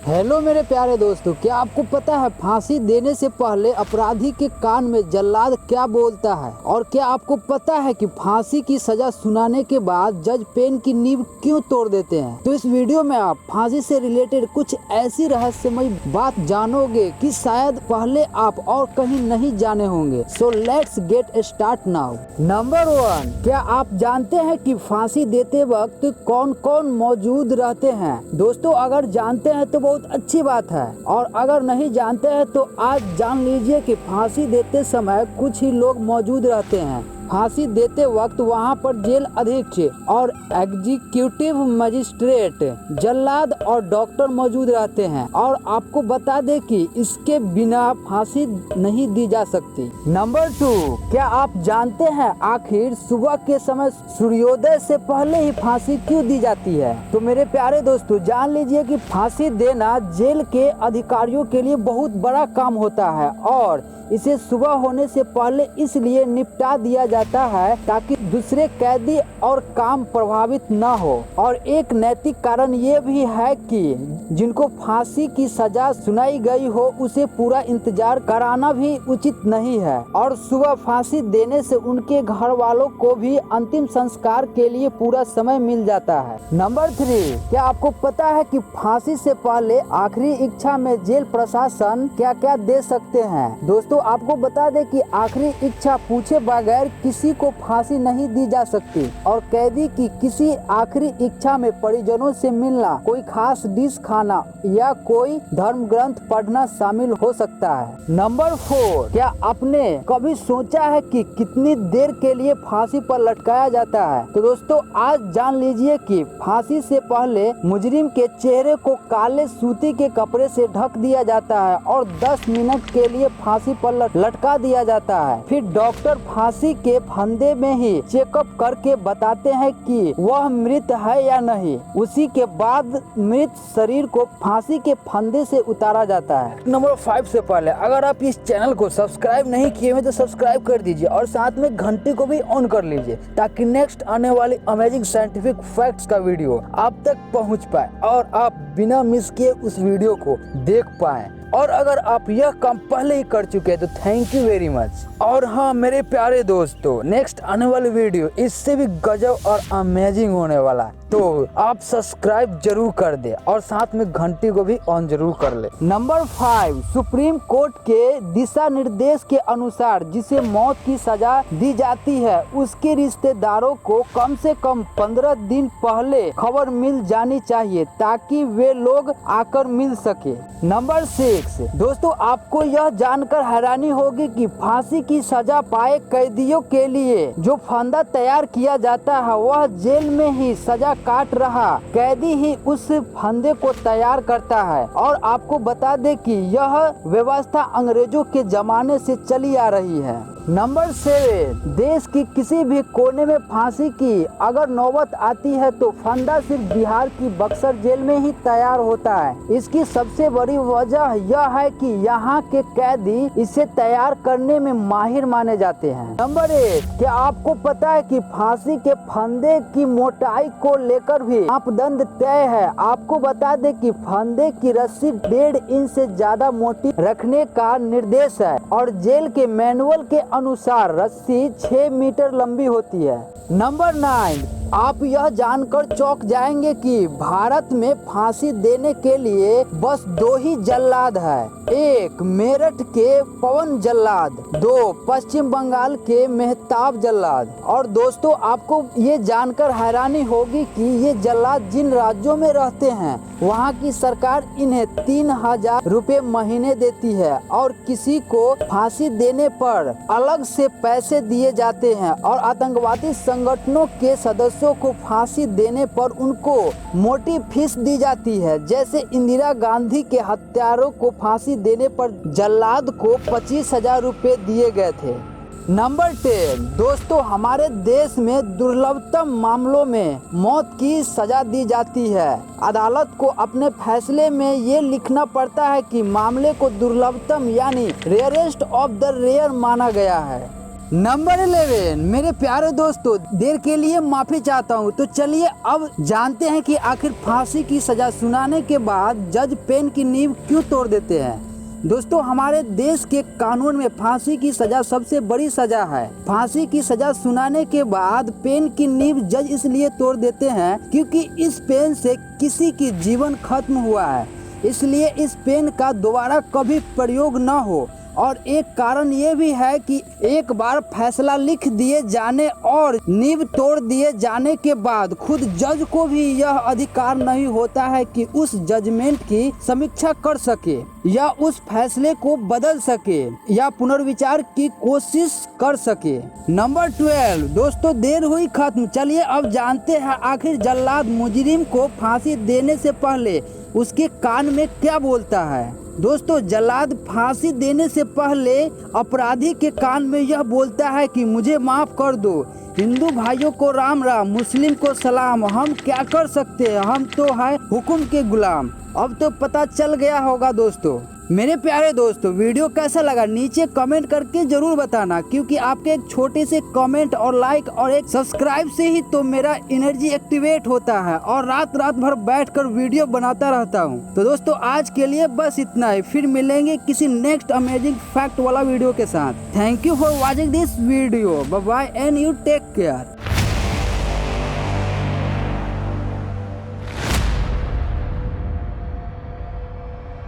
Hello मेरे प्यारे दोस्तों, क्या आपको पता है फांसी देने से पहले अपराधी के कान में जल्लाद क्या बोलता है? और क्या आपको पता है कि फांसी की सजा सुनाने के बाद जज पेन की नींव क्यों तोड़ देते हैं? तो इस वीडियो में आप फांसी से रिलेटेड कुछ ऐसी रहस्यमय बात जानोगे कि शायद पहले आप और कहीं नहीं जाने होंगे। So let's get start now. Number 1, क्या आप जानते हैं कि फांसी देते वक्त कौन कौन मौजूद रहते हैं? दोस्तों, अगर जानते हैं तो बहुत अच्छी बात है, और अगर नहीं जानते हैं तो आज जान लीजिए कि फांसी देते समय कुछ ही लोग मौजूद रहते हैं। फांसी देते वक्त वहां पर जेल अधीक्षक और एग्जीक्यूटिव मजिस्ट्रेट, जल्लाद और डॉक्टर मौजूद रहते हैं, और आपको बता दें कि इसके बिना फांसी नहीं दी जा सकती। नंबर 2, क्या आप जानते हैं आखिर सुबह के समय सूर्योदय से पहले ही फांसी क्यों दी जाती है? तो मेरे प्यारे दोस्तों, जान लीजिए कि फांसी देना जेल के अधिकारियों के लिए बहुत बड़ा काम होता है, और इसे सुबह होने से पहले इसलिए निपटा दिया जाता है ताकि दूसरे कैदी और काम प्रभावित न हो। और एक नैतिक कारण ये भी है कि जिनको फांसी की सजा सुनाई गई हो उसे पूरा इंतजार कराना भी उचित नहीं है, और सुबह फांसी देने से उनके घर वालों को भी अंतिम संस्कार के लिए पूरा समय मिल जाता है। नंबर 3, क्या आपको पता है कि फांसी से पहले आखिरी इच्छा में जेल प्रशासन क्या क्या दे सकते हैं? दोस्तों, आपको बता दें कि आखिरी इच्छा पूछे बगैर किसी को फांसी नहीं दी जा सकती, और कैदी की किसी आखिरी इच्छा में परिजनों से मिलना, कोई खास डिश खाना या कोई धर्म ग्रंथ पढ़ना शामिल हो सकता है। नंबर 4, क्या आपने कभी सोचा है कि कितनी देर के लिए फांसी पर लटकाया जाता है? तो दोस्तों, आज जान लीजिए कि फांसी से पहले मुजरिम के चेहरे को काले सूती के कपड़े से ढक दिया जाता है और 10 मिनट के लिए फांसी पर लटका दिया जाता है। फिर डॉक्टर फांसी के फंदे में ही चेकअप करके बताते हैं कि वह मृत है या नहीं। उसी के बाद मृत शरीर को फांसी के फंदे से उतारा जाता है। नंबर 5 से पहले अगर आप इस चैनल को सब्सक्राइब नहीं किए हुए तो सब्सक्राइब कर दीजिए, और साथ में घंटी को भी ऑन कर लीजिए ताकि नेक्स्ट आने वाली अमेजिंग साइंटिफिक फैक्ट्स का वीडियो आप तक पहुंच पाए और आप बिना मिस किए उस वीडियो को देख पाए। और अगर आप यह काम पहले ही कर चुके हैं तो थैंक यू वेरी मच। और हाँ मेरे प्यारे दोस्तों, नेक्स्ट आने वाली वीडियो इससे भी गजब और अमेजिंग होने वाला है, तो आप सब्सक्राइब जरूर कर दे और साथ में घंटी को भी ऑन जरूर कर ले। नंबर 5, सुप्रीम कोर्ट के दिशा निर्देश के अनुसार जिसे मौत की सजा दी जाती है उसके रिश्तेदारों को कम से कम 15 दिन पहले खबर मिल जानी चाहिए ताकि वे लोग आकर मिल सके। नंबर 6, दोस्तों, आपको यह जानकर हैरानी होगी कि फांसी की सजा पाए कैदियों के लिए जो फंदा तैयार किया जाता है वह जेल में ही सजा काट रहा कैदी ही उस फंदे को तैयार करता है। और आपको बता दें कि यह व्यवस्था अंग्रेजों के जमाने से चली आ रही है। नंबर 7, देश की किसी भी कोने में फांसी की अगर नौबत आती है तो फंदा सिर्फ बिहार की बक्सर जेल में ही तैयार होता है। इसकी सबसे बड़ी वजह यह है कि यहाँ के कैदी इसे तैयार करने में माहिर माने जाते हैं। नंबर 8, क्या आपको पता है कि फांसी के फंदे की मोटाई को लेकर भी मापदंड तय है? आपको बता दें कि फंदे की रस्सी 1.5 इंच से ज्यादा मोटी रखने का निर्देश है, और जेल के मैनुअल के अनुसार रस्सी 6 मीटर लंबी होती है। नंबर 9, आप यह जानकर चौंक जाएंगे कि भारत में फांसी देने के लिए बस 2 ही जल्लाद है। 1 मेरठ के पवन जल्लाद, 2 पश्चिम बंगाल के मेहताब जल्लाद। और दोस्तों, आपको ये जानकर हैरानी होगी कि ये जल्लाद जिन राज्यों में रहते हैं वहाँ की सरकार इन्हें 3000 रुपए महीने देती है, और किसी को फांसी देने पर अलग से पैसे दिए जाते हैं, और आतंकवादी संगठनों के सदस्यों को फांसी देने पर उनको मोटी फीस दी जाती है। जैसे इंदिरा गांधी के हत्यारों को फांसी देने पर जल्लाद को 25,000 रुपए दिए गए थे। नंबर 10, दोस्तों, हमारे देश में दुर्लभतम मामलों में मौत की सजा दी जाती है। अदालत को अपने फैसले में ये लिखना पड़ता है कि मामले को दुर्लभतम यानी रेयरेस्ट ऑफ द रेयर माना गया है। नंबर 11, मेरे प्यारे दोस्तों, देर के लिए माफी चाहता हूँ। तो चलिए अब जानते हैं कि आखिर फांसी की सजा सुनाने के बाद जज पेन की नींव क्यों तोड़ देते हैं। दोस्तों, हमारे देश के कानून में फांसी की सजा सबसे बड़ी सजा है। फांसी की सजा सुनाने के बाद पेन की नींव जज इसलिए तोड़ देते हैं क्योंकि इस पेन से किसी की जीवन खत्म हुआ है, इसलिए इस पेन का दोबारा कभी प्रयोग न हो। और एक कारण ये भी है कि एक बार फैसला लिख दिए जाने और नींव तोड़ दिए जाने के बाद खुद जज को भी यह अधिकार नहीं होता है कि उस जजमेंट की समीक्षा कर सके या उस फैसले को बदल सके या पुनर्विचार की कोशिश कर सके। नंबर 12, दोस्तों, देर हुई खत्म। चलिए अब जानते हैं आखिर जल्लाद मुजरिम को फांसी देने से पहले उसके कान में क्या बोलता है। दोस्तों, जल्लाद फांसी देने से पहले अपराधी के कान में यह बोलता है कि मुझे माफ कर दो, हिंदू भाइयों को राम राम, मुस्लिम को सलाम, हम क्या कर सकते हैं, हम तो है हुक्म के गुलाम। अब तो पता चल गया होगा दोस्तों। मेरे प्यारे दोस्तों, वीडियो कैसा लगा नीचे कमेंट करके जरूर बताना, क्योंकि आपके एक छोटे से कमेंट और लाइक और एक सब्सक्राइब से ही तो मेरा एनर्जी एक्टिवेट होता है और रात भर बैठकर वीडियो बनाता रहता हूँ। तो दोस्तों, आज के लिए बस इतना ही, फिर मिलेंगे किसी नेक्स्ट अमेजिंग फैक्ट वाला वीडियो के साथ। Thank you for watching this video, bye bye and you take care.